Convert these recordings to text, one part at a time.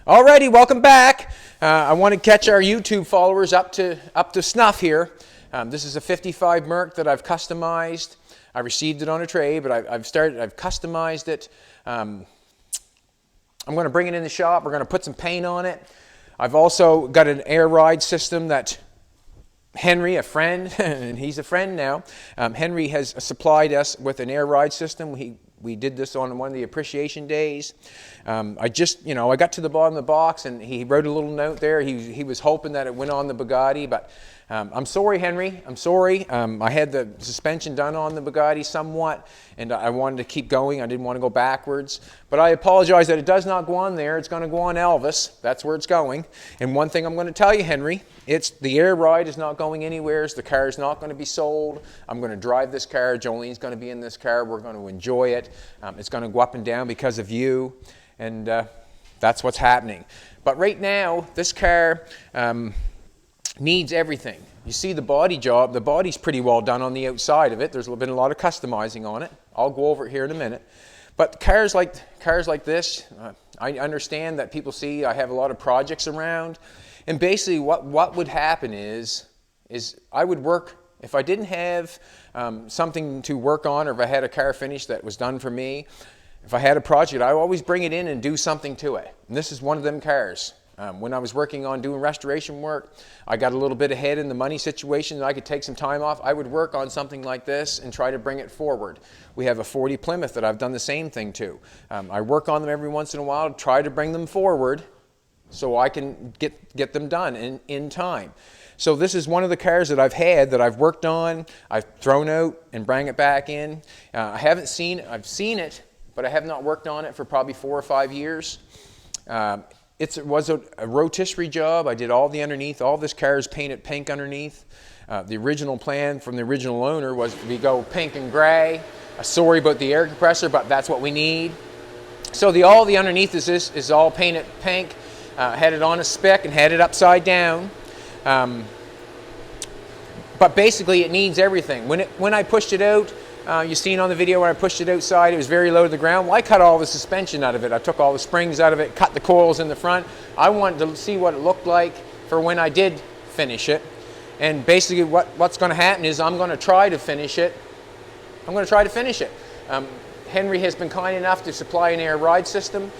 Alrighty, welcome back. I want to catch our YouTube followers up to snuff here. This is a 55 Merc that I've customized. I received it on a tray, but I've customized it. I'm going to bring it in the shop. We're going to put some paint on it. I've also got an air ride system that Henry, a friend, and he's a friend now, Henry has supplied us with an air ride system. We did this on one of the appreciation days. I got to the bottom of the box and he wrote a little note there. He was hoping that it went on the Bugatti, but I'm sorry, Henry. I'm sorry. I had the suspension done on the Bugatti somewhat, and I wanted to keep going. I didn't want to go backwards. But I apologize that it does not go on there. It's going to go on Elvis. That's where it's going. And one thing I'm going to tell you, Henry, the air ride is not going anywhere. The car is not going to be sold. I'm going to drive this car. Jolene's going to be in this car. We're going to enjoy it. It's going to go up and down because of you, and that's what's happening. But right now, this car needs everything. You see the body job. The body's pretty well done on the outside of it. There's been a lot of customizing on it. I'll go over it here in a minute. But cars like this, I understand that people see I have a lot of projects around. And basically what would happen is I would work, if I didn't have something to work on, or if I had a car finished that was done for me, if I had a project, I would always bring it in and do something to it. And this is one of them cars. When I was working on doing restoration work, I got a little bit ahead in the money situation and I could take some time off. I would work on something like this and try to bring it forward. We have a 40 Plymouth that I've done the same thing to. I work on them every once in a while to try to bring them forward so I can get them done in time. So this is one of the cars that I've had that I've worked on, I've thrown out and bring it back in. I've seen it, but I have not worked on it for probably 4 or 5 years. It was a rotisserie job. I did all the underneath. All this car is painted pink underneath. The original plan from the original owner was we go pink and gray. Sorry about the air compressor, but that's what we need. So all the underneath is all painted pink. Had it on a spick and had it upside down. But basically it needs everything. When I pushed it out, you seen on the video when I pushed it outside, it was very low to the ground. Well, I cut all the suspension out of it. I took all the springs out of it, cut the coils in the front. I wanted to see what it looked like for when I did finish it. And basically what's going to happen is I'm going to try to finish it. Henry has been kind enough to supply an air ride system.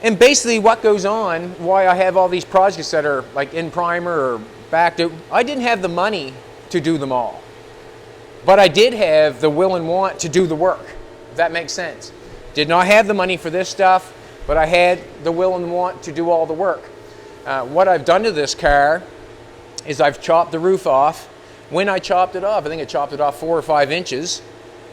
And basically what goes on, why I have all these projects that are like in primer or backed out, I didn't have the money to do them all. But I did have the will and want to do the work, if that makes sense. Did not have the money for this stuff, but I had the will and want to do all the work. What I've done to this car is I've chopped the roof off. When I chopped it off, I think I chopped it off 4 or 5 inches.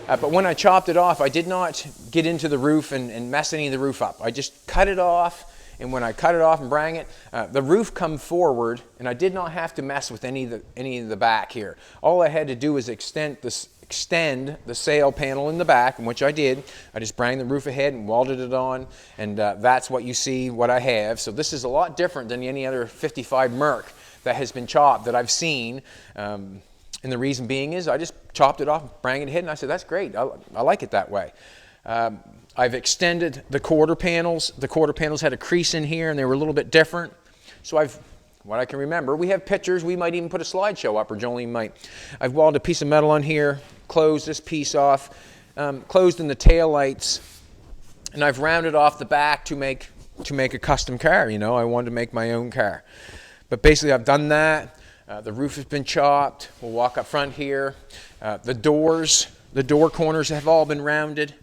But when I chopped it off, I did not get into the roof and mess any of the roof up. I just cut it off, and when I cut it off and bring it, the roof come forward, and I did not have to mess with any of the back here. All I had to do was extend the sail panel in the back, and which I did. I just bring the roof ahead and welded it on, and that's what you see, what I have. So this is a lot different than any other 55 Merc that has been chopped that I've seen. And the reason being is I just chopped it off, bring it ahead, and I said, that's great. I like it that way. I've extended the quarter panels. The quarter panels had a crease in here, and they were a little bit different. So what I can remember, we have pictures. We might even put a slideshow up, or Jolene might. I've welded a piece of metal on here, closed this piece off, closed in the tail lights, and I've rounded off the back to make a custom car. You know, I wanted to make my own car. But basically, I've done that. The roof has been chopped. We'll walk up front here. The door corners have all been rounded.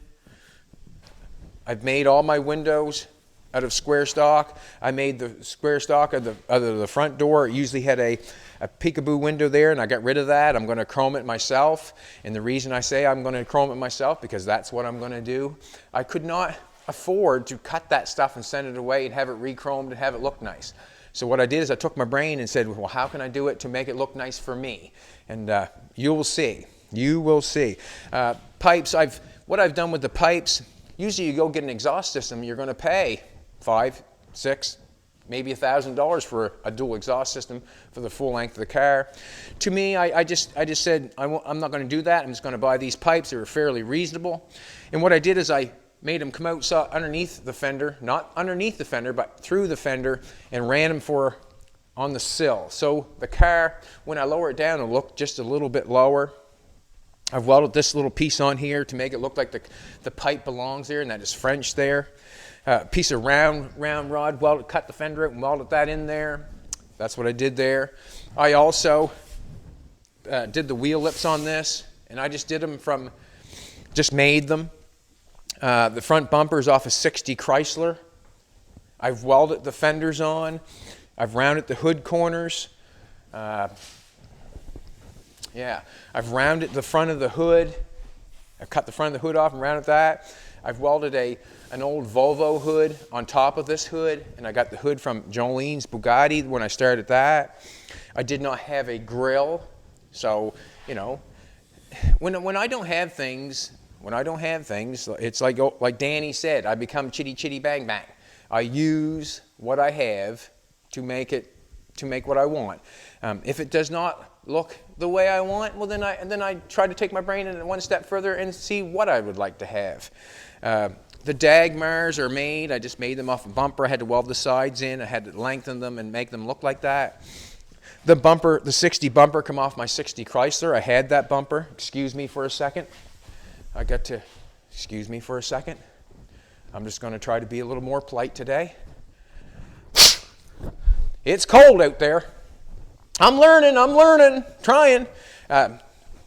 I've made all my windows out of square stock. I made the square stock of the front door. It usually had a peekaboo window there, and I got rid of that. I'm going to chrome it myself. And the reason I say I'm going to chrome it myself, because that's what I'm going to do. I could not afford to cut that stuff and send it away and have it re-chromed and have it look nice. So what I did is I took my brain and said, well, how can I do it to make it look nice for me? And you will see. You will see. Pipes, what I've done with the pipes, usually you go get an exhaust system, you're going to pay $500, $600, maybe $1,000 for a dual exhaust system for the full length of the car. To me, I just said, I'm not going to do that. I'm just going to buy these pipes. They were fairly reasonable. And what I did is I made them come out underneath the fender, not underneath the fender, but through the fender, and ran them on the sill. So the car, when I lower it down, it'll look just a little bit lower. I've welded this little piece on here to make it look like the pipe belongs there, and that is French there. Piece of round rod, cut the fender out and welded that in there. That's what I did there. I also did the wheel lips on this, and I just did them just made them. The front bumper is off a 60 Chrysler. I've welded the fenders on. I've rounded the hood corners. I've rounded the front of the hood. I've cut the front of the hood off and rounded that. I've welded an old Volvo hood on top of this hood, and I got the hood from Jolene's Bugatti when I started that. I did not have a grill, so, you know, when I don't have things, it's like Danny said, I become chitty chitty bang bang. I use what I have to make what I want. If it does not look the way I want, well then I try to take my brain in one step further and see what I would like to have. The Dagmars are made. I just made them off a bumper. I had to weld the sides in. I had to lengthen them and make them look like that. The 60 bumper come off my 60 Chrysler. I had that bumper. Excuse me for a second. Excuse me for a second. I'm just going to try to be a little more polite today. It's cold out there. I'm learning, trying.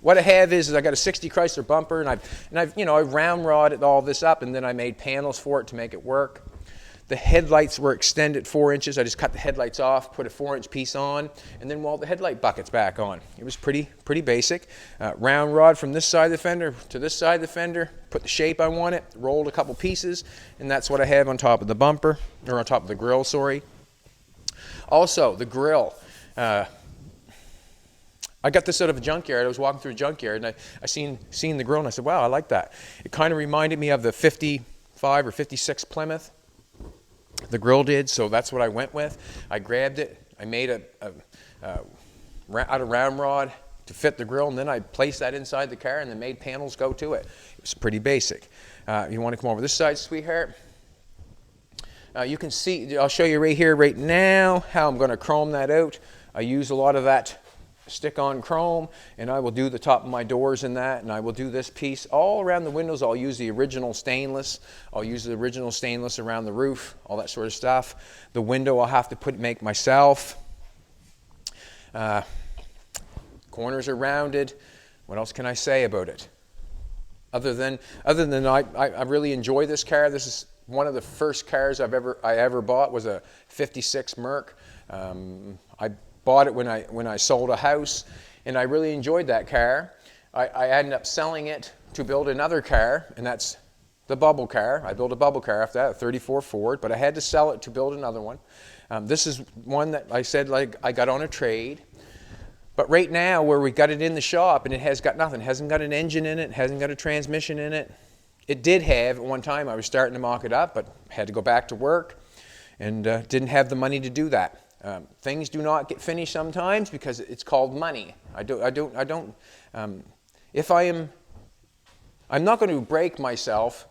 What I have is I got a 60 Chrysler bumper, and I've round rodded all this up, and then I made panels for it to make it work. The headlights were extended 4 inches. I just cut the headlights off, put a 4-inch piece on, and then welded the headlight buckets back on. It was pretty basic. Round rod from this side of the fender to this side of the fender, put the shape I wanted, rolled a couple pieces, and that's what I have on top of the bumper, or on top of the grill, sorry. Also, the grill. I got this out of a junkyard. I was walking through a junkyard, and I seen the grill, and I said, wow, I like that. It kind of reminded me of the 55 or 56 Plymouth. The grill did, so that's what I went with. I grabbed it. I made out of round rod to fit the grill, and then I placed that inside the car and then made panels go to it. It was pretty basic. You want to come over this side, sweetheart? You can see, I'll show you right here, right now, how I'm going to chrome that out. I use a lot of that stick-on chrome, and I will do the top of my doors in that, and I will do this piece all around the windows. I'll use the original stainless. I'll use the original stainless around the roof, all that sort of stuff. The window I'll have to make myself. Corners are rounded. What else can I say about it? Other than I really enjoy this car. This is one of the first cars I ever bought was a 56 Merc. I bought it when I sold a house, and I really enjoyed that car. I ended up selling it to build another car, and that's the bubble car. I built a bubble car after that, a 34 Ford, but I had to sell it to build another one. This is one that I said I got on a trade. But right now, where we got it in the shop, and it has got nothing. It hasn't got an engine in it, hasn't got a transmission in it. It did have, at one time, I was starting to mock it up, but had to go back to work, and didn't have the money to do that. Things do not get finished sometimes because it's called money. I'm not going to break myself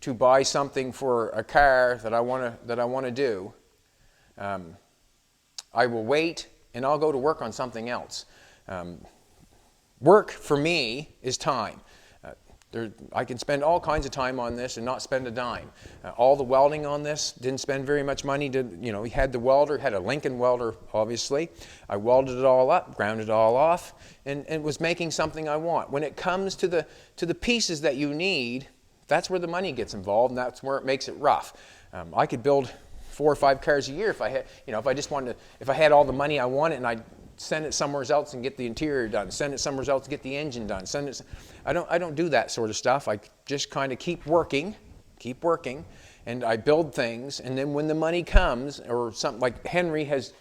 to buy something for a car that I want to do. I will wait, and I'll go to work on something else. Work for me is time. I can spend all kinds of time on this and not spend a dime. All the welding on this, didn't spend very much money. He had the welder, had a Lincoln welder, obviously. I welded it all up, ground it all off, and was making something I want. When it comes to the pieces that you need, that's where the money gets involved, and that's where it makes it rough. I could build 4 or 5 cars a year if I had, if I had all the money I wanted, and I send it somewhere else and get the interior done, send it somewhere else to get the engine done, I don't do that sort of stuff. I just kind of keep working, and I build things, and then when the money comes, or something like Henry has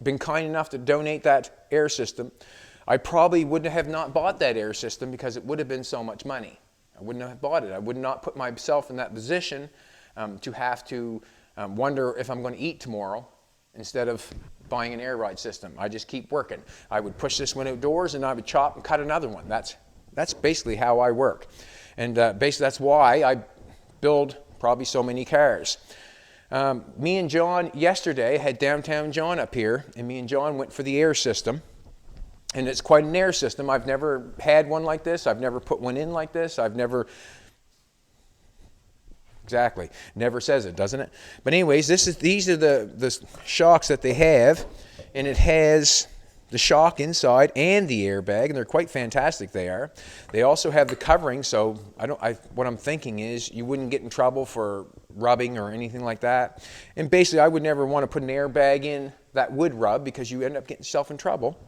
been kind enough to donate that air system, I probably would have not bought that air system because it would have been so much money. I wouldn't have bought it. I would not put myself in that position to have to wonder if I'm going to eat tomorrow instead of buying an air ride system. I just keep working. I would push this one outdoors, and I would chop and cut another one. That's basically how I work. And basically that's why I build probably so many cars. Me and John yesterday had downtown John up here, and me and John went for the air system. And it's quite an air system. I've never had one like this. I've never put one in like this. I've never, exactly, never says it, doesn't it? But anyways, these are the shocks that they have, and it has the shock inside and the airbag, and they're quite fantastic, they are. They also have the covering, so what I'm thinking is you wouldn't get in trouble for rubbing or anything like that. And basically, I would never want to put an airbag in that would rub, because you end up getting yourself in trouble.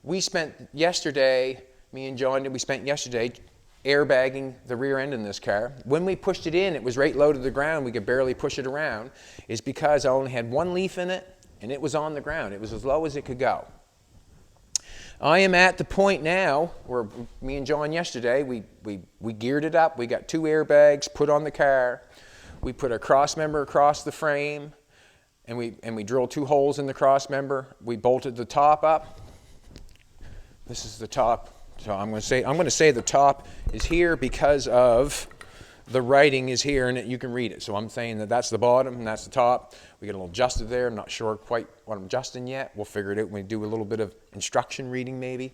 We spent yesterday, me and John, we spent yesterday airbagging the rear end in this car. When we pushed it in, it was right low to the ground. We could barely push it around. It's because I only had one leaf in it, and it was on the ground. It was as low as it could go. I am at the point now where me and John yesterday, we geared it up. We got 2 airbags put on the car. We put a cross member across the frame, and we drilled 2 holes in the cross member. We bolted the top up. This is the top. So I'm going to say the top is here because of the writing is here, and you can read it. So I'm saying that that's the bottom and that's the top. We get a little adjusted there. I'm not sure quite what I'm adjusting yet. We'll figure it out when we do a little bit of instruction reading maybe.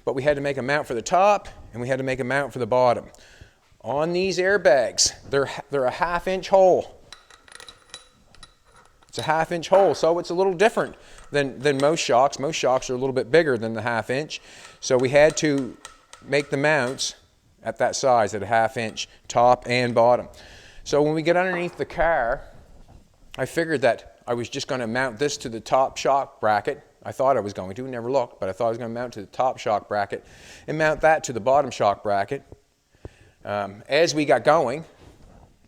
But we had to make a mount for the top, and we had to make a mount for the bottom. On these airbags, they're a 1/2 inch hole. It's a 1/2 inch hole, so it's a little different than most shocks. Most shocks are a little bit bigger than the 1/2 inch. So we had to make the mounts at that size, at a 1/2 inch, top and bottom. So when we get underneath the car, I figured that I was just going to mount this to the top shock bracket. I thought I was going to, never looked, but I thought I was going to mount to the top shock bracket and mount that to the bottom shock bracket. As we got going,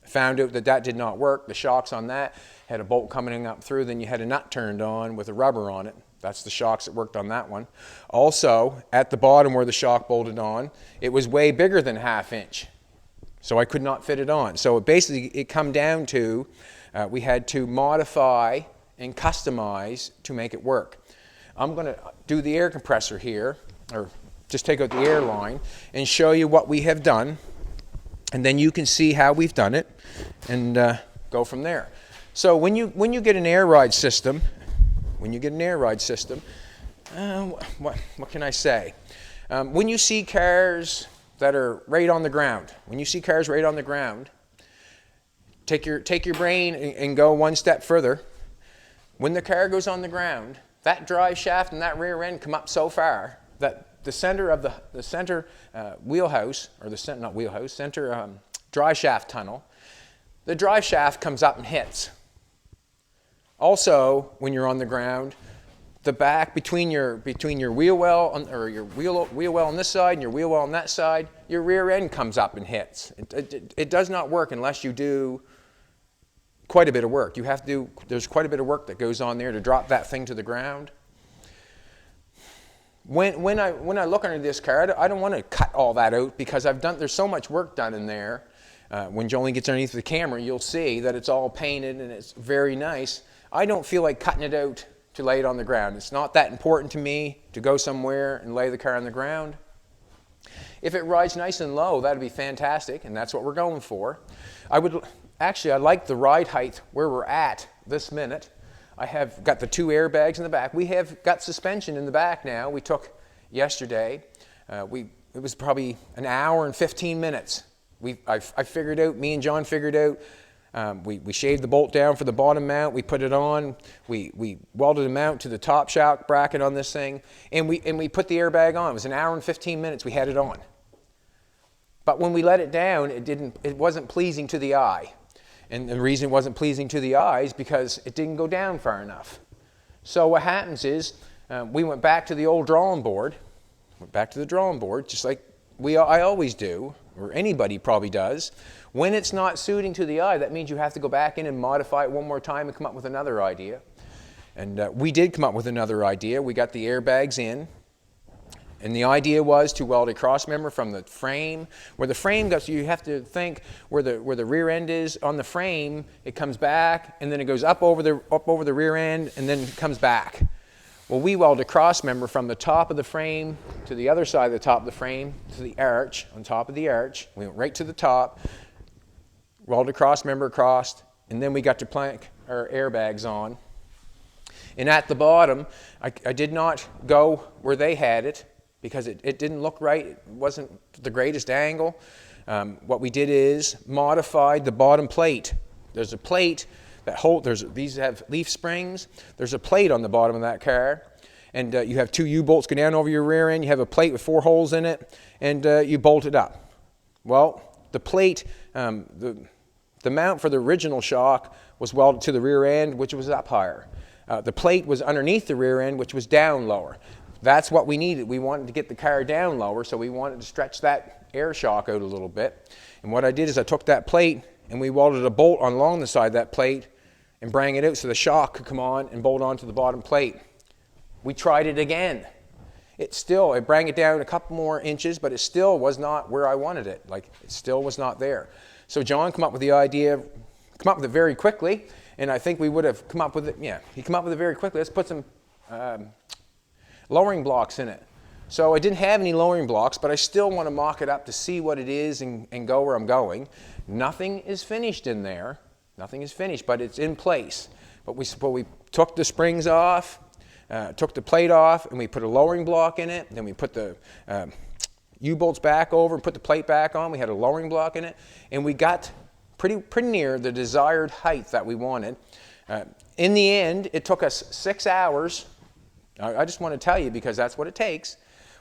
found out that that did not work. The shocks on that had a bolt coming up through, then you had a nut turned on with a rubber on it. That's the shocks that worked on that one. Also, at the bottom where the shock bolted on, it was way bigger than 1/2 inch. So I could not fit it on. So basically, it come down to, we had to modify and customize to make it work. I'm going to do the air compressor here, or just take out the air line, and show you what we have done. And then you can see how we've done it, and go from there. So when you get an air ride system, what can I say? When you see cars that are right on the ground, take your brain and go one step further. When the car goes on the ground, that drive shaft and that rear end come up so far that the center of the center wheelhouse, or the center, not wheelhouse, center drive shaft tunnel, the drive shaft comes up and hits. Also, when you're on the ground, the back between your wheel well or your wheel well on this side and your wheel well on that side, your rear end comes up and hits. It does not work unless you do quite a bit of work. There's quite a bit of work that goes on there to drop that thing to the ground. When I look under this car, I don't want to cut all that out, because there's so much work done in there. When Jolene gets underneath the camera, you'll see that it's all painted and it's very nice. I don't feel like cutting it out to lay it on the ground. It's not that important to me to go somewhere and lay the car on the ground. If it rides nice and low, that'd be fantastic, and that's what we're going for. I like the ride height where we're at this minute. I have got the 2 airbags in the back. We have got suspension in the back now. We took yesterday. It was probably an hour and 15 minutes. I figured out, me and John figured out, we shaved the bolt down for the bottom mount. We put it on. We welded a mount to the top shock bracket on this thing, and we put the airbag on. It was an hour and 15 minutes we had it on. But when we let it down, it wasn't pleasing to the eye. And the reason it wasn't pleasing to the eye is because it didn't go down far enough. So what happens is, we went back to the old drawing board. Just like I always do, or anybody probably does. When it's not suiting to the eye, that means you have to go back in and modify it one more time and come up with another idea. And we did come up with another idea. We got the airbags in. And the idea was to weld a cross member from the frame. Where the frame goes, you have to think where the rear end is on the frame. It comes back, and then it goes up over the rear end, and then it comes back. Well, we weld a cross member from the top of the frame to the other side of the top of the frame, to the arch, on top of the arch. We went right to the top, welded cross member across, and then we got to plank our airbags on. And at the bottom, I did not go where they had it because it didn't look right. It wasn't the greatest angle. What we did is modified the bottom plate. There's a plate that these have leaf springs. There's a plate on the bottom of that car. And you have 2 U-bolts go down over your rear end. You have a plate with 4 holes in it, and you bolt it up. Well, the plate, the mount for the original shock was welded to the rear end, which was up higher. The plate was underneath the rear end, which was down lower. That's what we needed. We wanted to get the car down lower, so we wanted to stretch that air shock out a little bit. And what I did is I took that plate and we welded a bolt along the side of that plate and bring it out so the shock could come on and bolt onto the bottom plate. We tried it again. I bring it down a couple more inches, but it still was not where I wanted it. Like, it still was not there. So John came up with the idea, come up with it very quickly, and I think we would have come up with it, he came up with it very quickly. Let's put some lowering blocks in it. So I didn't have any lowering blocks, but I still want to mock it up to see what it is and go where I'm going. Nothing is finished in there. Nothing is finished, but it's in place. But we took the springs off, took the plate off, and we put a lowering block in it. Then we put the U-bolts back over and put the plate back on. We had a lowering block in it, and we got pretty near the desired height that we wanted. In the end, it took us 6 hours. I just want to tell you because that's what it takes.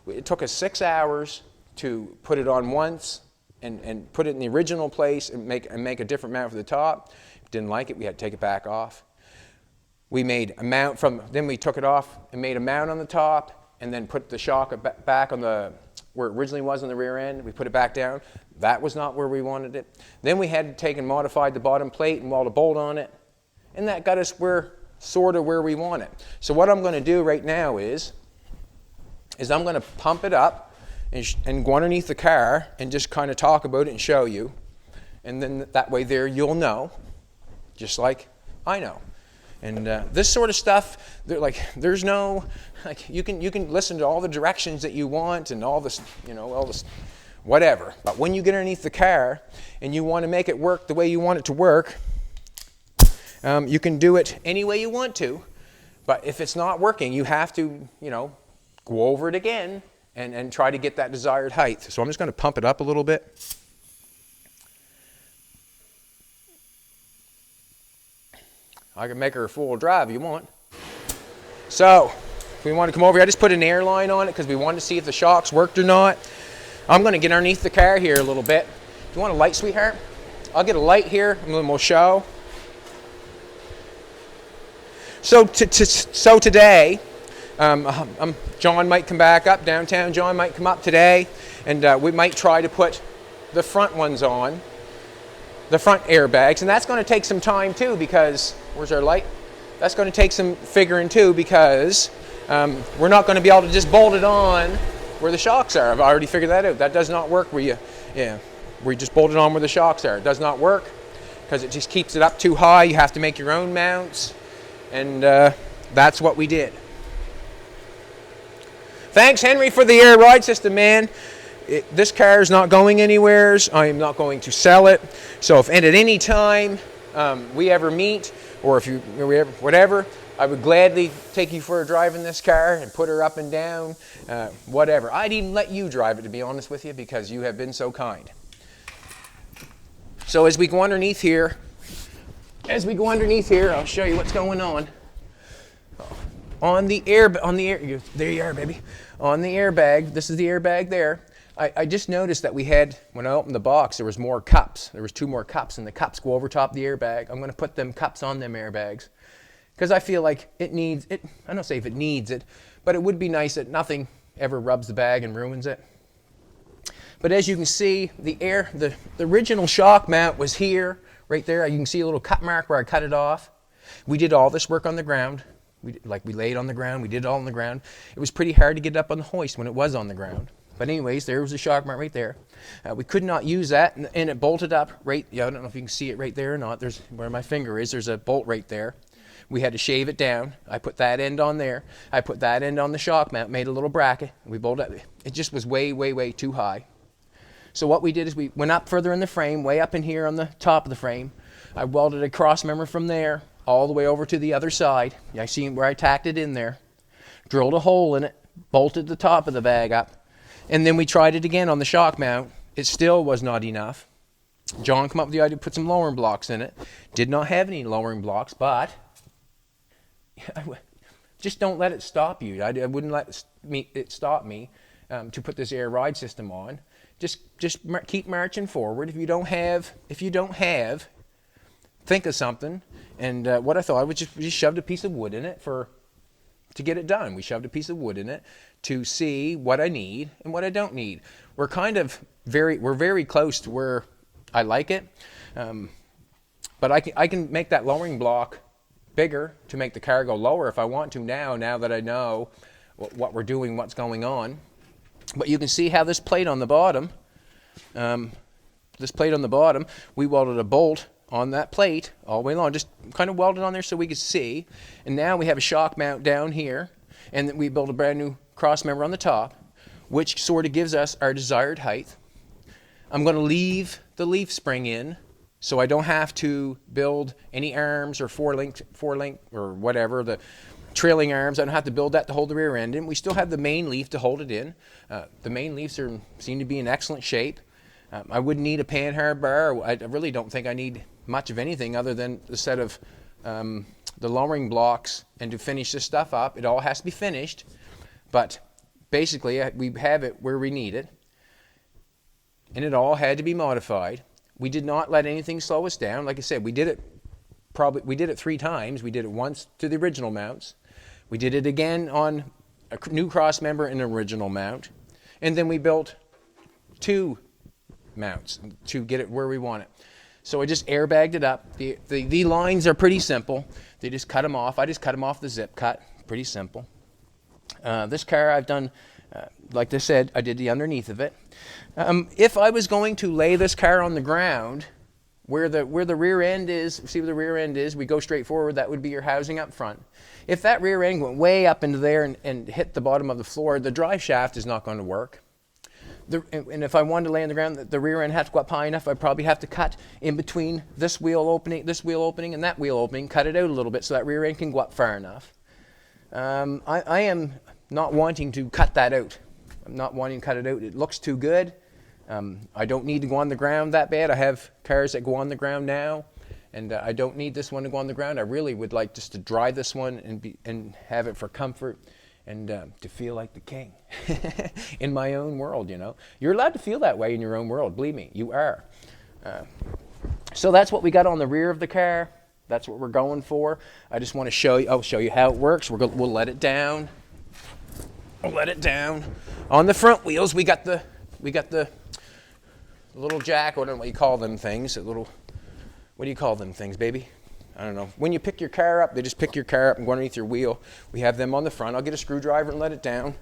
It took us 6 hours to put it on once and put it in the original place and make a different mount for the top. Didn't like it, we had to take it back off. We made a mount then we took it off and made a mount on the top and then put the shock back on where it originally was on the rear end. We put it back down. That was not where we wanted it. Then we had to take and modified the bottom plate and weld a bolt on it. And that got us sort of where we want it. So what I'm going to do right now is I'm going to pump it up and go underneath the car and just kind of talk about it and show you. And then that way there you'll know, just like I know. And this sort of stuff, there's no, you can listen to all the directions that you want and all this, all this, whatever. But when you get underneath the car and you want to make it work the way you want it to work, you can do it any way you want to. But if it's not working, you have to, go over it again and try to get that desired height. So I'm just going to pump it up a little bit. I can make her a full drive if you want. So, if we want to come over here, I just put an air line on it because we wanted to see if the shocks worked or not. I'm going to get underneath the car here a little bit. Do you want a light, sweetheart? I'll get a light here and then we'll show. So today, John might come back up downtown. John might come up today, and we might try to put the front ones on, the front airbags, and that's going to take some time too because, where's our light? That's going to take some figuring too because we're not going to be able to just bolt it on where the shocks are. I've already figured that out. That does not work where you just bolt it on where the shocks are. It does not work because it just keeps it up too high. You have to make your own mounts, and that's what we did. Thanks, Henry, for the air ride system, man. This car is not going anywhere. I am not going to sell it. So if at any time we ever meet, or if you whatever, I would gladly take you for a drive in this car and put her up and down, whatever. I'd even let you drive it, to be honest with you, because you have been so kind. So as we go underneath here, I'll show you what's going on. There you are, baby. On the airbag, this is the airbag there. I just noticed that when I opened the box, there was more cups. There was 2 more cups, and the cups go over top the airbag. I'm going to put them cups on them airbags because I feel like it needs it. I don't say if it needs it, but it would be nice that nothing ever rubs the bag and ruins it. But as you can see, the original shock mount was here, right there. You can see a little cut mark where I cut it off. We did all this work on the ground. We laid on the ground. We did it all on the ground. It was pretty hard to get it up on the hoist when it was on the ground. But anyways, there was a shock mount right there. We could not use that, and it bolted up right. I don't know if you can see it right there or not. There's where my finger is. There's a bolt right there. We had to shave it down. I put that end on there. I put that end on the shock mount. Made a little bracket. We bolted it. It just was way, way, way too high. So what we did is we went up further in the frame, way up in here on the top of the frame. I welded a cross member from there all the way over to the other side. I see where I tacked it in there. Drilled a hole in it, bolted the top of the bag up, and then we tried it again on the shock mount. It still was not enough. John came up with the idea to put some lowering blocks in it. Did not have any lowering blocks, but just don't let it stop you. I wouldn't let it stop me to put this air ride system on. Just keep marching forward. If you don't have, think of something. And what I thought, we just shoved a piece of wood in it to get it done. We shoved a piece of wood in it to see what I need and what I don't need. We're very close to where I like it, but I can make that lowering block bigger to make the car go lower if I want to now that I know what we're doing, what's going on. But you can see how this plate on the bottom, we welded a bolt on that plate all the way along, just kind of welded on there so we could see. And now we have a shock mount down here, and we built a brand new cross member on the top, which sort of gives us our desired height. I'm going to leave the leaf spring in so I don't have to build any arms or four link or whatever, the trailing arms. I don't have to build that to hold the rear end in. We still have the main leaf to hold it in. The main leaves seem to be in excellent shape. I wouldn't need a panhard bar. I really don't think I need much of anything other than the set of the lowering blocks. And to finish this stuff up, it all has to be finished. But basically, we have it where we need it. And it all had to be modified. We did not let anything slow us down. Like I said, we did it 3 times. We did it once to the original mounts. We did it again on a new cross member and an original mount. And then we built 2 mounts to get it where we want it. So I just airbagged it up. The lines are pretty simple. They just cut them off. I just cut them off the zip cut. Pretty simple. This car I've done, like I said, I did the underneath of it. If I was going to lay this car on the ground, where the rear end is, see where the rear end is, we go straight forward, that would be your housing up front. If that rear end went way up into there and hit the bottom of the floor, the drive shaft is not going to work. And if I wanted to lay on the ground, the rear end had to go up high enough, I'd probably have to cut in between this wheel opening and that wheel opening, cut it out a little bit so that rear end can go up far enough. I am not wanting to cut that out. I'm not wanting to cut it out. It looks too good. I don't need to go on the ground that bad. I have cars that go on the ground now, and I don't need this one to go on the ground. I really would like just to drive this one and have it for comfort and to feel like the king in my own world, you know. You're allowed to feel that way in your own world. Believe me, you are. So that's what we got on the rear of the car. That's what we're going for. I just want to show you. I'll show you how it works. We'll let it down. We'll let it down. On the front wheels, we got the little jack. I don't know what you call them things. What do you call them things, baby? I don't know. When you pick your car up, they just pick your car up and go underneath your wheel. We have them on the front. I'll get a screwdriver and let it down.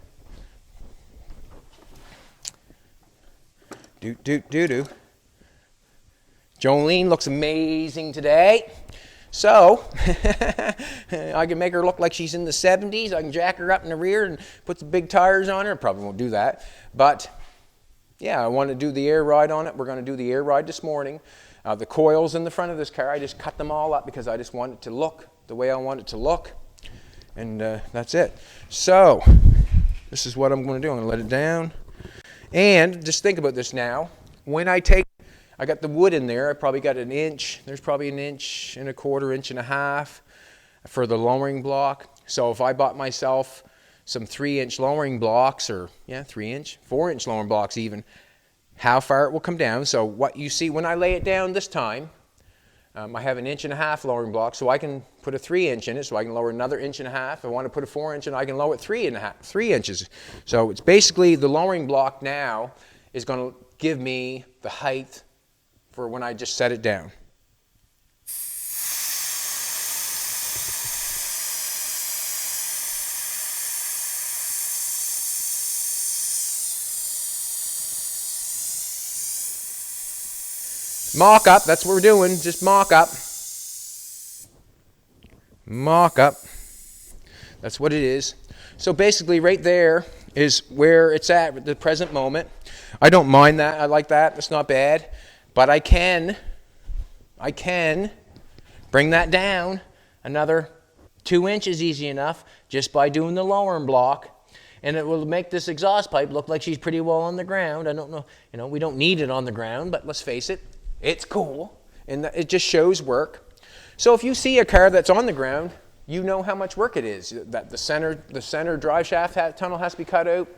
Do. Jolene looks amazing today. So, I can make her look like she's in the 70s. I can jack her up in the rear and put the big tires on her. Probably won't do that. But, yeah, I want to do the air ride on it. We're going to do the air ride this morning. The coils in the front of this car, I just cut them all up because I just want it to look the way I want it to look. And that's it. So, this is what I'm going to do. I'm going to let it down. And just think about this now. When I got the wood in there. I probably got an inch. There's probably 1.25 inches, 1.5 inches for the lowering block. So if I bought myself some 3-inch lowering blocks, or 3-inch, 4-inch lowering blocks even, how far it will come down. So what you see when I lay it down this time, I have 1.5 inch lowering block, so I can put a 3-inch in it, so I can lower another 1.5 inches. If I want to put a 4-inch in, I can lower it 3 inches. So it's basically the lowering block now is going to give me the height for when I just set it down. Mock up, that's what we're doing, just mock up. Mock up. That's what it is. So basically right there is where it's at the present moment. I don't mind that. I like that. It's not bad. But I can bring that down another 2 inches easy enough just by doing the lowering block. And it will make this exhaust pipe look like she's pretty well on the ground. I don't know, we don't need it on the ground, but let's face it, it's cool. And it just shows work. So if you see a car that's on the ground, you know how much work it is. That the center drive shaft tunnel has to be cut out.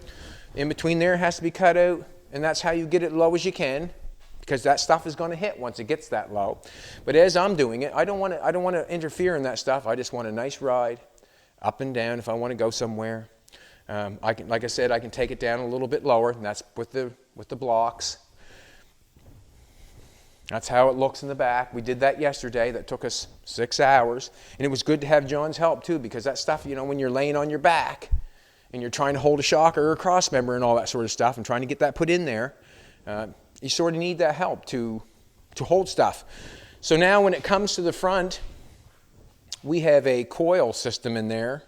In between there has to be cut out. And that's how you get it low as you can, because that stuff is going to hit once it gets that low. But as I'm doing it, I don't want to interfere in that stuff. I just want a nice ride up and down if I want to go somewhere. Like I said, I can take it down a little bit lower, and that's with the blocks. That's how it looks in the back. We did that yesterday. That took us 6 hours. And it was good to have John's help too, because that stuff, when you're laying on your back and you're trying to hold a shocker or a crossmember and all that sort of stuff and trying to get that put in there, you sort of need that help to hold stuff. So now when it comes to the front, we have a coil system in there.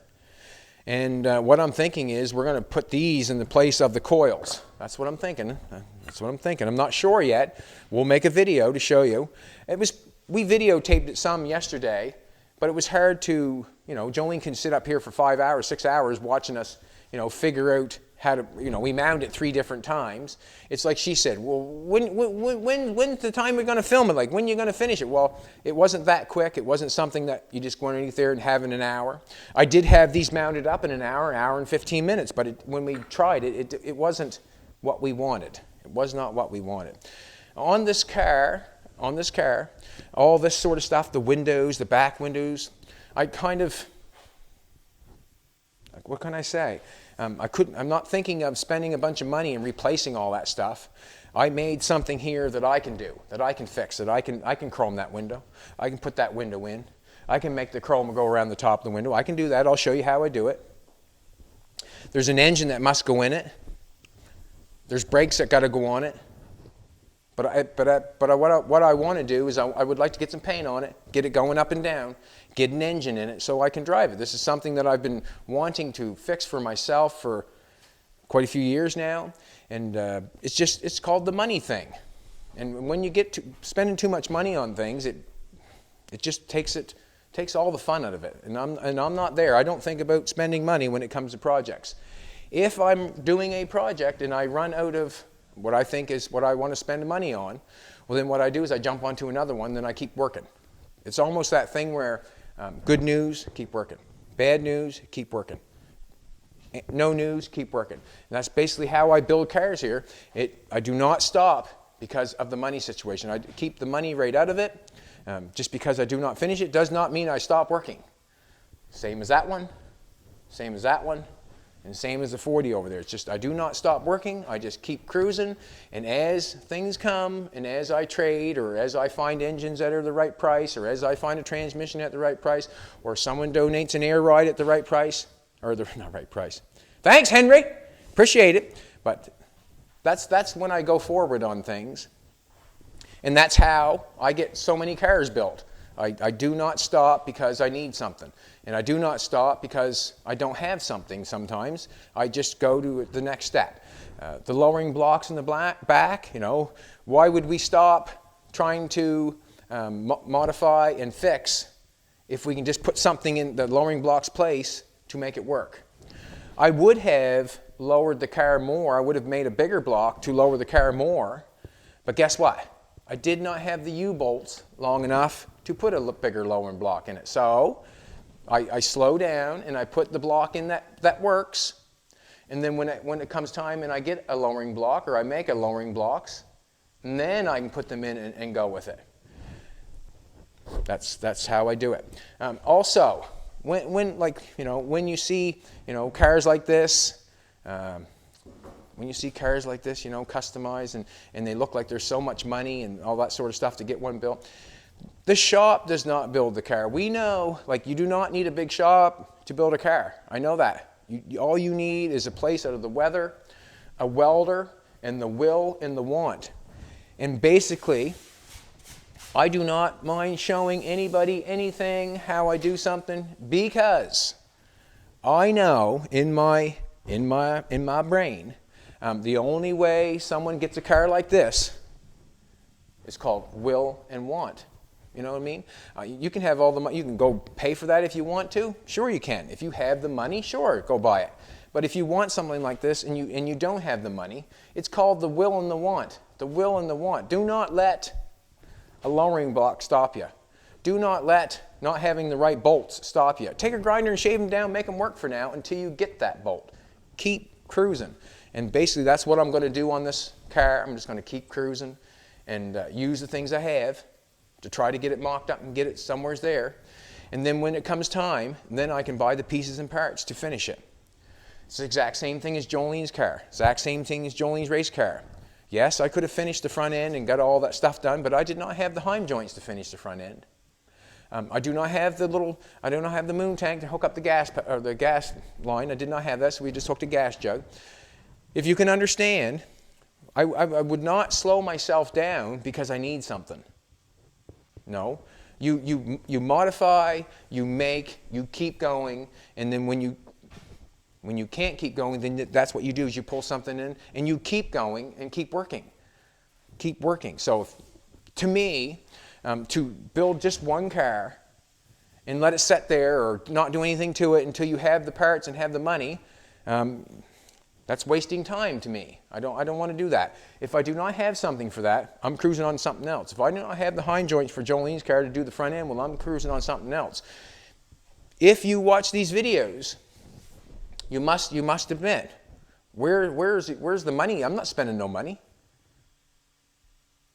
And what I'm thinking is we're going to put these in the place of the coils. That's what I'm thinking. I'm not sure yet. We'll make a video to show you. We videotaped it some yesterday, but it was hard to, Jolene can sit up here for 5 hours, 6 hours watching us, figure out how to, we mount it 3 different times. It's like she said, well, when's the time we're going to film it? Like, when are you going to finish it? Well, it wasn't that quick. It wasn't something that you just go underneath there and have in an hour. I did have these mounted up in an hour and 15 minutes, but when we tried it, it wasn't what we wanted. It was not what we wanted. On this car, all this sort of stuff, the windows, the back windows, what can I say? I'm not thinking of spending a bunch of money and replacing all that stuff. I made something here that I can do, that I can fix, that I can chrome that window. I can put that window in. I can make the chrome go around the top of the window. I can do that. I'll show you how I do it. There's an engine that must go in it. There's brakes that got to go on it. But what I want to do is I would like to get some paint on it, get it going up and down, get an engine in it so I can drive it. This is something that I've been wanting to fix for myself for quite a few years now, and it's called the money thing. And when you get to spending too much money on things, it just takes all the fun out of it. And I'm not there. I don't think about spending money when it comes to projects. If I'm doing a project and I run out of what I think is what I want to spend money on, well, then what I do is I jump onto another one, then I keep working. It's almost that thing where good news, keep working. Bad news, keep working. No news, keep working. And that's basically how I build cars here. I do not stop because of the money situation. I keep the money right out of it. Just because I do not finish it does not mean I stop working. Same as that one, same as that one, and same as the 40 over there. It's just I do not stop working. I just keep cruising. And as things come, and as I trade, or as I find engines that are the right price, or as I find a transmission at the right price, or someone donates an air ride at the right price, or the not right price. Thanks, Henry. Appreciate it. But that's when I go forward on things. And that's how I get so many cars built. I do not stop because I need something. And I do not stop because I don't have something sometimes. I just go to the next step. The lowering blocks in the back, why would we stop trying to modify and fix if we can just put something in the lowering block's place to make it work? I would have lowered the car more. I would have made a bigger block to lower the car more. But guess what? I did not have the U-bolts long enough to put a bigger lowering block in it. So I slow down and I put the block in that works. And then when it comes time and I get a lowering block, or I make a lowering blocks, and then I can put them in and go with it. That's how I do it. Also, when you see cars like this, customized and they look like there's so much money and all that sort of stuff to get one built, the shop does not build the car. We know, you do not need a big shop to build a car. I know that. All you need is a place out of the weather, a welder, and the will and the want. And basically, I do not mind showing anybody anything, how I do something, because I know in my brain The only way someone gets a car like this is called will and want. You know what I mean? You can have all the money. You can go pay for that if you want to. Sure you can. If you have the money, sure, go buy it. But if you want something like this and you don't have the money, it's called the will and the want. The will and the want. Do not let a lowering block stop you. Do not let not having the right bolts stop you. Take a grinder and shave them down, make them work for now until you get that bolt. Keep cruising. And basically that's what I'm going to do on this car. I'm just going to keep cruising and use the things I have to try to get it mocked up and get it somewhere there. And then when it comes time, then I can buy the pieces and parts to finish it. It's the exact same thing as Jolene's car. Exact same thing as Jolene's race car. Yes, I could have finished the front end and got all that stuff done, but I did not have the Heim joints to finish the front end. I do not have the moon tank to hook up the gas line. I did not have that, so we just hooked a gas jug. If you can understand, I would not slow myself down because I need something. No, you modify, you make, you keep going, and then when you can't keep going, then that's what you do is you pull something in and you keep going and keep working. Keep working. So to me, to build just one car and let it sit there or not do anything to it until you have the parts and have the money, that's wasting time to me. I don't want to do that. If I do not have something for that, I'm cruising on something else. If I do not have the hind joints for Jolene's car to do the front end, well, I'm cruising on something else. If you watch these videos, you must admit, where's the money? I'm not spending no money.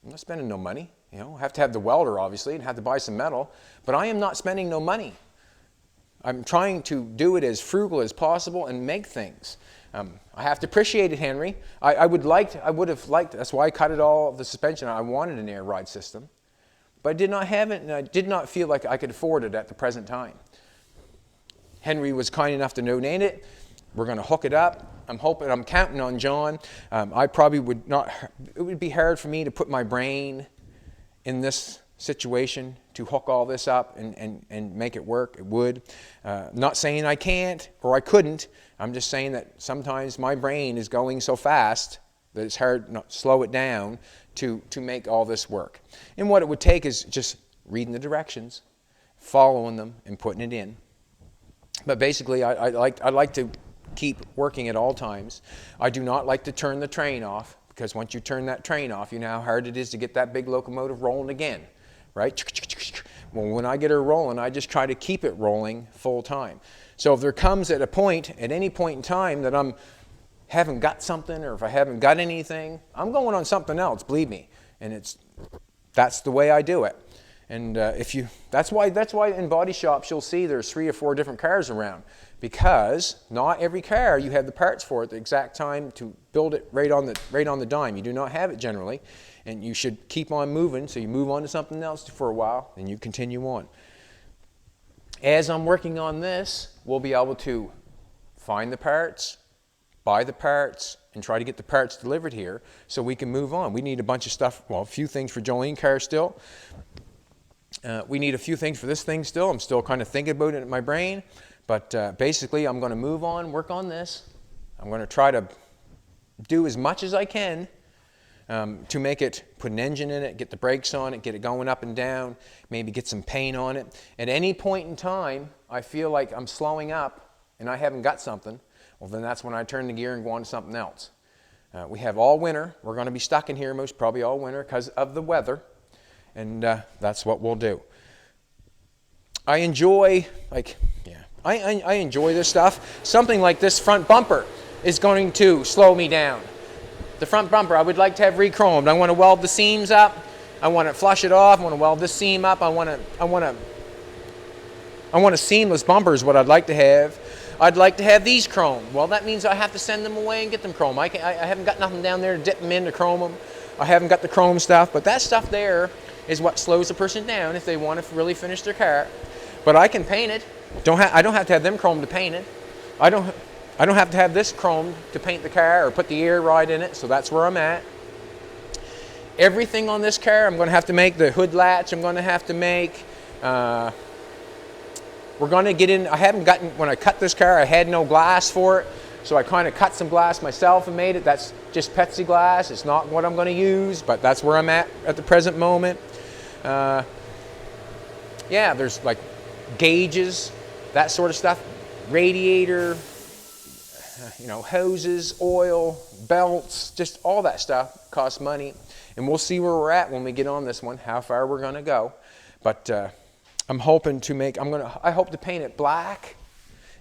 I'm not spending no money. You know, I have to have the welder, obviously, and have to buy some metal, but I am not spending no money. I'm trying to do it as frugal as possible and make things. I have to appreciate it, Henry. I would have liked, that's why I cut it all, the suspension. I wanted an air ride system, but I did not have it, and I did not feel like I could afford it at the present time. Henry was kind enough to donate it. We're going to hook it up. I'm counting on John. I probably would not, it would be hard for me to put my brain in this situation to hook all this up and make it work. It would. Not saying I can't or I couldn't. I'm just saying that sometimes my brain is going so fast that it's hard to slow it down to make all this work. And what it would take is just reading the directions, following them, and putting it in. But basically, I like to keep working at all times. I do not like to turn the train off, because once you turn that train off, you know how hard it is to get that big locomotive rolling again, right? Well, when I get her rolling, I just try to keep it rolling full time. So if there comes at any point in time that I haven't got something, or if I haven't got anything, I'm going on something else, believe me. And that's the way I do it. And that's why in body shops you'll see there's 3 or 4 different cars around, because not every car you have the parts for at the exact time to build it right on the dime. You do not have it generally, and you should keep on moving. So you move on to something else for a while, and you continue on. As I'm working on this, we'll be able to find the parts, buy the parts, and try to get the parts delivered here so we can move on. We need a bunch of stuff, well, a few things for Jolene's car still. We need a few things for this thing still. I'm still kind of thinking about it in my brain. But basically, I'm going to move on, work on this. I'm going to try to do as much as I can to make it, put an engine in it, get the brakes on it, get it going up and down, maybe get some paint on it. At any point in time, I feel like I'm slowing up and I haven't got something, well, then that's when I turn the gear and go on to something else. We have all winter. We're going to be stuck in here most probably all winter because of the weather. And that's what we'll do. I enjoy, I enjoy this stuff. Something like this front bumper is going to slow me down. The front bumper I would like to have re-chromed. I want to weld the seams up. I want to flush it off. I want to weld this seam up. I want a seamless bumper is what I'd like to have. I'd like to have these chromed. Well, that means I have to send them away and get them chromed. I haven't got nothing down there to dip them in to chrome them. I haven't got the chrome stuff, but that stuff there is what slows a person down if they want to really finish their car. But I can paint it. I don't have to have them chromed to paint it. I don't have to have this chromed to paint the car or put the air ride in it, so that's where I'm at. Everything on this car, I'm going to have to make the hood latch. I'm going to have to make, we're going to get in, I haven't gotten, when I cut this car, I had no glass for it. So I kind of cut some glass myself and made it. That's just Pepsi glass. It's not what I'm going to use, but that's where I'm at the present moment. Yeah, there's like gauges, that sort of stuff, radiator, you know, hoses, oil, belts, just all that stuff costs money. And we'll see where we're at when we get on this one, how far we're going to go. But I'm hoping to make, I hope to paint it black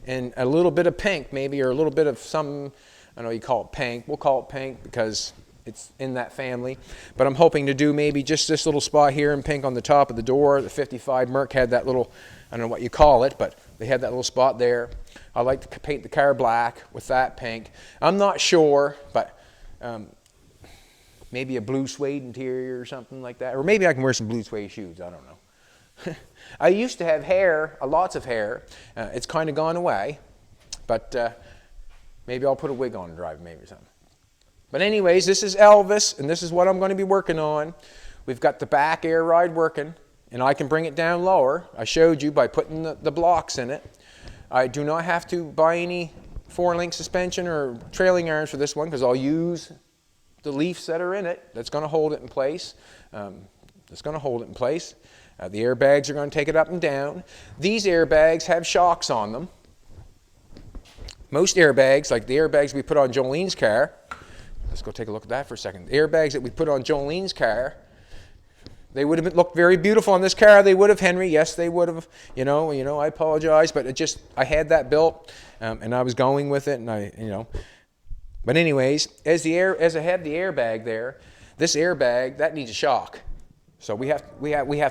and a little bit of pink maybe, or a little bit of some, I don't know, you call it pink. We'll call it pink because it's in that family. But I'm hoping to do maybe just this little spot here in pink on the top of the door. The 55 Merc had that little, I don't know what you call it, but they had that little spot there. I like to paint the car black with that pink. I'm not sure, but maybe a blue suede interior or something like that. Or maybe I can wear some blue suede shoes. I don't know. I used to have hair, lots of hair. It's kind of gone away. But maybe I'll put a wig on and drive maybe or something. But anyways, this is Elvis, and this is what I'm going to be working on. We've got the back air ride working, and I can bring it down lower. I showed you by putting the blocks in it. I do not have to buy any 4-link suspension or trailing irons for this one because I'll use the leaves that are in it. That's going to hold it in place. The airbags are going to take it up and down. These airbags have shocks on them. Most airbags, like the airbags we put on Jolene's car, let's go take a look at that for a second. The airbags that we put on Jolene's car, they would have looked very beautiful on this car. They would have, Henry. Yes, they would have. You know, I apologize, but I had that built, and I was going with it, and But anyways, as I had the airbag there, this airbag that needs a shock, so we have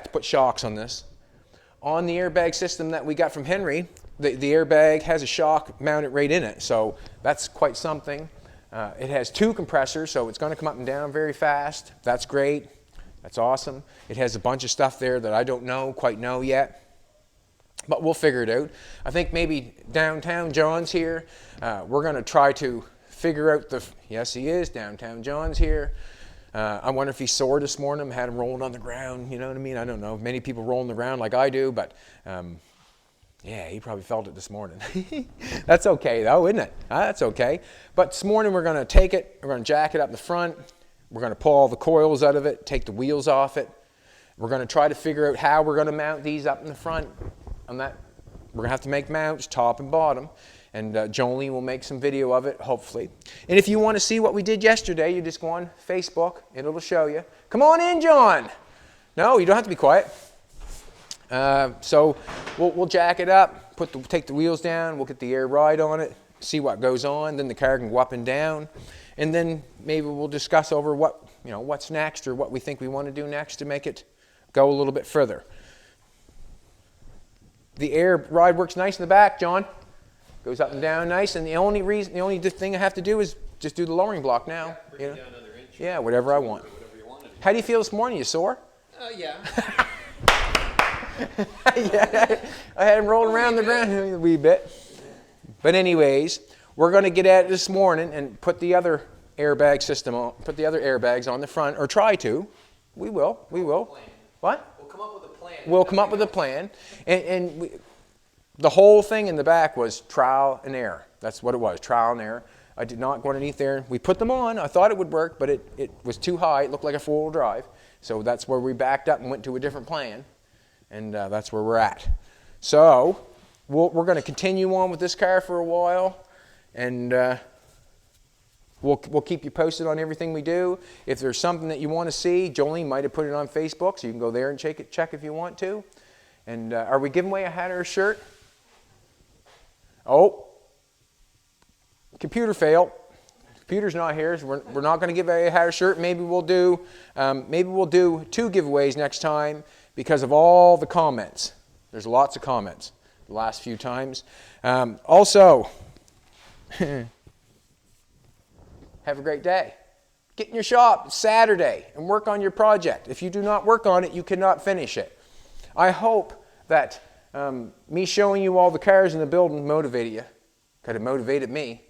to put shocks on this. On the airbag system that we got from Henry, the airbag has a shock mounted right in it, so that's quite something. It has 2 compressors, so it's going to come up and down very fast. That's great. That's awesome. It has a bunch of stuff there that I don't quite know yet, but we'll figure it out. I think maybe downtown John's here. We're going to try to figure out yes, he is. Downtown John's here. I wonder if he's sore this morning. Had him rolling on the ground. You know what I mean? I don't know. Many people rolling around like I do, but yeah, he probably felt it this morning. That's okay though, isn't it? That's okay. But this morning we're going to take it. We're going to jack it up the front. We're going to pull all the coils out of it, take the wheels off it. We're going to try to figure out how we're going to mount these up in the front. On that, we're going to have to make mounts, top and bottom. And Jolene will make some video of it, hopefully. And if you want to see what we did yesterday, you just go on Facebook, and it'll show you. Come on in, John. No, you don't have to be quiet. So we'll jack it up, take the wheels down, we'll get the air ride on it, see what goes on, then the car can go up and down. And then maybe we'll discuss over what's next or what we think we want to do next to make it go a little bit further. The air ride works nice in the back, John. Goes up and down nice, and the only thing I have to do is just do the lowering block now. Yeah, bring it down another inch. Yeah, whatever I want. Whatever you want to do. How do you feel this morning? You sore? Yeah. Yeah, I had him rolling around the ground a wee bit. But anyways, we're going to get at it this morning and put the other airbag system on, put the other airbags on the front, or try to. We will. What? We'll come up with a plan. We'll come up with a plan, and the whole thing in the back was trial and error. That's what it was, trial and error. I did not go underneath there. We put them on. I thought it would work, but it was too high. It looked like a 4-wheel drive. So that's where we backed up and went to a different plan. And that's where we're at. So we're going to continue on with this car for a while. And we'll keep you posted on everything we do. If there's something that you want to see, Jolene might have put it on Facebook, so you can go there and check if you want to. And are we giving away a hat or a shirt? Oh, computer fail. Computer's not here, so we're not going to give away a hat or shirt. Maybe we'll do 2 giveaways next time because of all the comments. There's lots of comments the last few times. Also, have a great day. Get in your shop Saturday and work on your project. If you do not work on it, you cannot finish it. I hope that me showing you all the cars in the building motivated you. Because it motivated me.